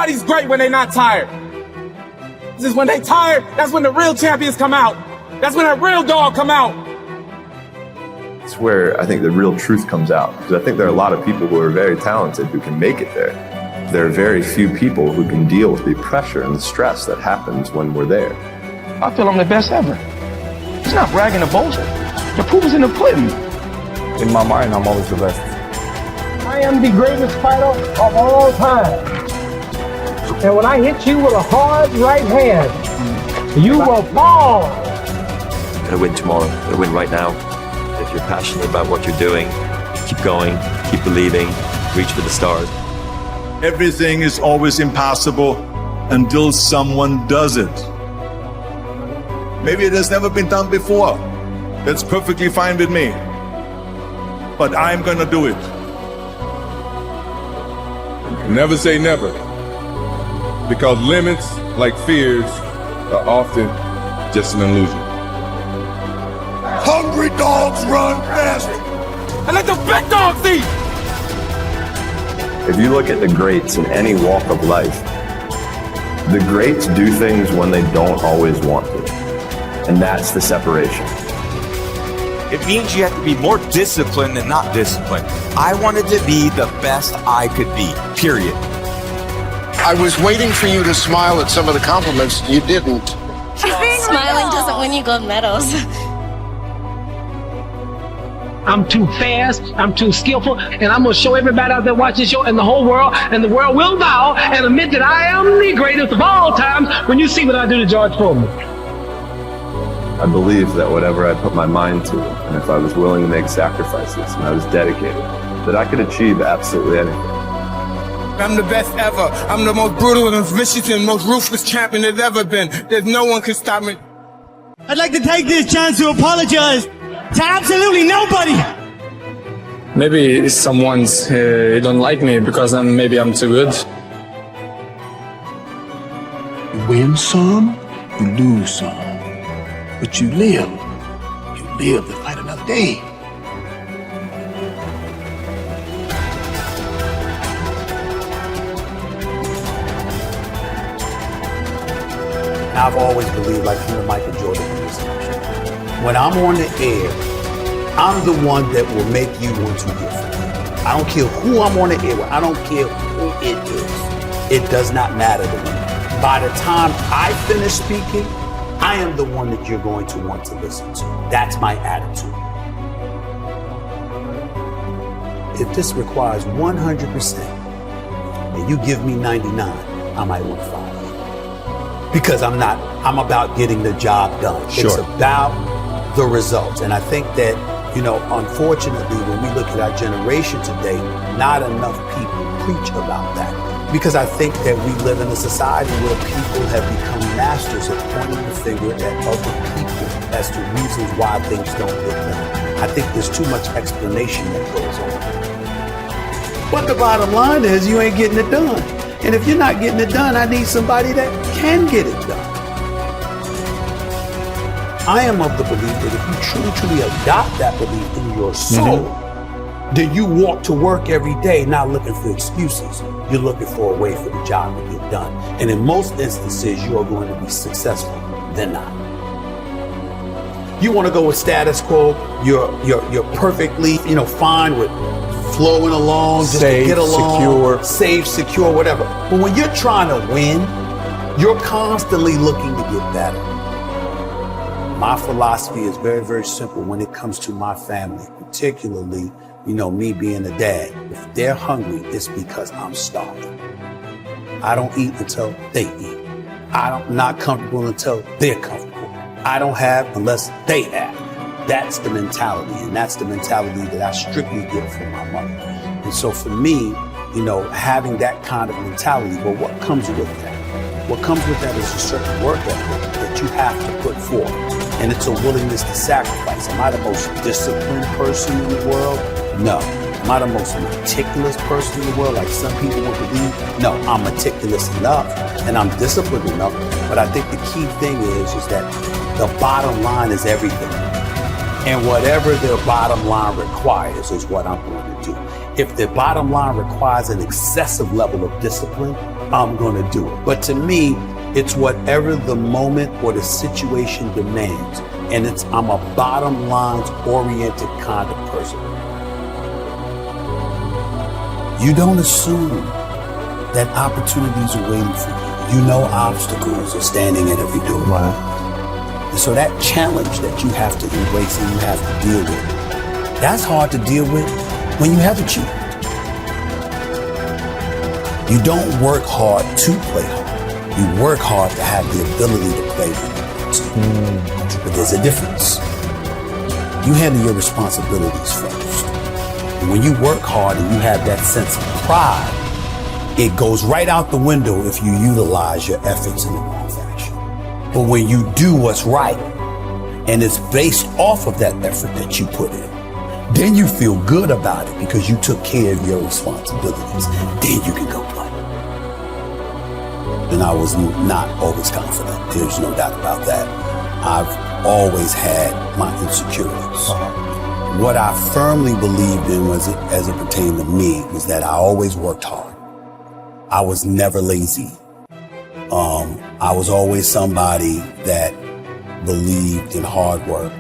Nobody's great when they're not tired. This is when they tired, that's when the real champions come out. That's when a real dog come out. It's where I think the real truth comes out. Because I think there are a lot of people who are very talented who can make it there. There are very few people who can deal with the pressure and the stress that happens when we're there. I feel I'm the best ever. It's not bragging or boasting. The proof is in the pudding. In my mind, I'm always the best. I am the greatest fighter of all time. And when I hit you with a hard right hand, you will fall. Gotta win tomorrow, gotta win right now. If you're passionate about what you're doing, keep going, keep believing, reach for the stars. Everything is always impossible until someone does it. Maybe it has never been done before. That's perfectly fine with me. But I'm gonna do it. Never say never. Because limits, like fears, are often just an illusion. Hungry dogs run fast. And let the big dogs eat. If you look at the greats in any walk of life, the greats do things when they don't always want to. And that's the separation. It means you have to be more disciplined than not disciplined. I wanted to be the best I could be, period. I was waiting for you to smile at some of the compliments. You didn't. Smiling doesn't win you gold medals. I'm too fast, I'm too skillful, and I'm gonna show everybody out there watching this show and the whole world, and the world will bow and admit that I am the greatest of all times when you see what I do to George Foreman. I believe that whatever I put my mind to, and if I was willing to make sacrifices and I was dedicated, that I could achieve absolutely anything. I'm the best ever. I'm the most brutal and vicious and most ruthless champion there's ever been. There's no one can stop me. I'd like to take this chance to apologize to absolutely nobody. Maybe someone's don't like me because maybe I'm too good. You win some, you lose some. But you live. You live to fight another day. I've always believed, like from the Michael Jordan conversation, when I'm on the air, I'm the one that will make you want to hear from me. I don't care who I'm on the air with. I don't care who it is. It does not matter to me. By the time I finish speaking, I am the one that you're going to want to listen to. That's my attitude. If this requires 100% and you give me 99, I might want to fire you. Because I'm about getting the job done. Sure. It's about the results. And I think that, unfortunately, when we look at our generation today, not enough people preach about that. Because I think that we live in a society where people have become masters at pointing the finger at other people as to reasons why things don't get done. I think there's too much explanation that goes on. But the bottom line is you ain't getting it done. And if you're not getting it done, I need somebody that can get it done. I am of the belief that if you truly adopt that belief in your soul, then you walk to work every day not looking for excuses. You're looking for a way for the job to get done. And in most instances, you are going to be successful than not. You want to go with status quo, you're perfectly, fine with flowing along, just Safe, to get along, secure. safe, secure, whatever. But when you're trying to win, you're constantly looking to get better. My philosophy is very, very simple when it comes to my family, particularly, me being a dad. If they're hungry, it's because I'm starving. I don't eat until they eat. I'm not comfortable until they're comfortable. I don't have unless they have. That's the mentality, and that's the mentality that I strictly get from my mother. And so for me, having that kind of mentality, well, what comes with that? What comes with that is a certain work ethic that you have to put forth, and it's a willingness to sacrifice. Am I the most disciplined person in the world? No. Am I the most meticulous person in the world, like some people would believe? No, I'm meticulous enough, and I'm disciplined enough, but I think the key thing is that the bottom line is everything. And whatever their bottom line requires is what I'm going to do. If their bottom line requires an excessive level of discipline, I'm going to do it. But to me, it's whatever the moment or the situation demands. And I'm a bottom lines oriented kind of person. You don't assume that opportunities are waiting for you. You know obstacles are standing at every door. Wow. And so that challenge that you have to embrace and you have to deal with, that's hard to deal with when you have achieved. You don't work hard to play hard. You work hard to have the ability to play hard. But there's a difference. You handle your responsibilities first. And when you work hard and you have that sense of pride, it goes right out the window if you utilize your efforts in the wrong fashion. But when you do what's right, and it's based off of that effort that you put in, then you feel good about it because you took care of your responsibilities. Then you can go play. And I was not always confident. There's no doubt about that. I've always had my insecurities. What I firmly believed in was, as it pertained to me, was that I always worked hard. I was never lazy. I was always somebody that believed in hard work.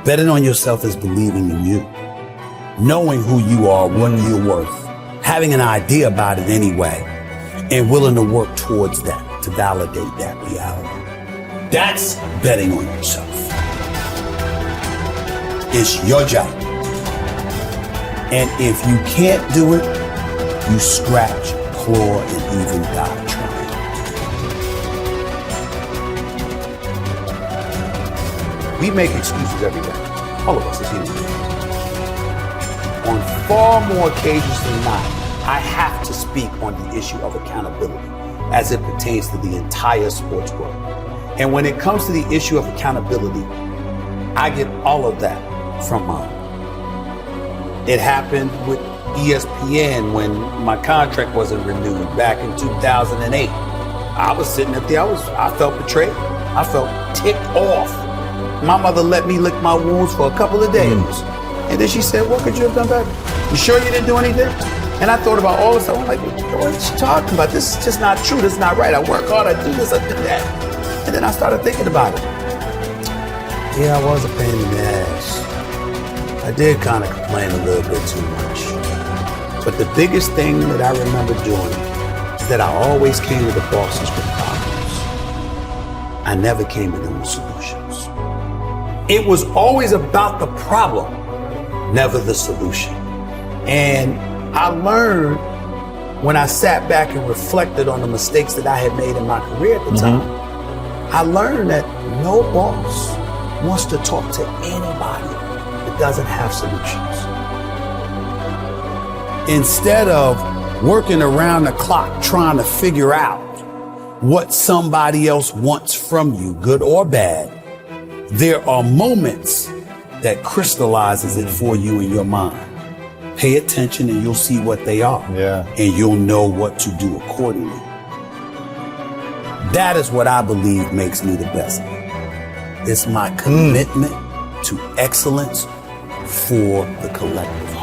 Betting on yourself is believing in you. Knowing who you are, what you're worth, having an idea about it anyway, and willing to work towards that, to validate that reality. That's betting on yourself. It's your job. And if you can't do it, you scratch, claw, and even die trying. We make excuses every day. All of us as human beings. On far more occasions than not, I have to speak on the issue of accountability as it pertains to the entire sports world. And when it comes to the issue of accountability, I get all of that from mom. It happened with ESPN when my contract wasn't renewed back in 2008. I was sitting up there, I felt betrayed. I felt ticked off. My mother let me lick my wounds for a couple of days. And then she said, what could you have done better? You sure you didn't do anything? And I thought about all this stuff. I'm like, what is she talking about? This is just not true. This is not right. I work hard. I do this, I do that. And then I started thinking about it. Yeah, I was a pain in the ass. I did kind of complain a little bit too much. But the biggest thing that I remember doing is that I always came to the bosses with problems. I never came to them with solutions. It was always about the problem, never the solution. And I learned when I sat back and reflected on the mistakes that I had made in my career at the time, I learned that no boss wants to talk to anybody that doesn't have solutions. Instead of working around the clock trying to figure out what somebody else wants from you, good or bad, there are moments that crystallizes it for you in your mind. Pay attention and you'll see what they are. Yeah. And you'll know what to do accordingly. That is what I believe makes me the best. It's my commitment to excellence for the collective.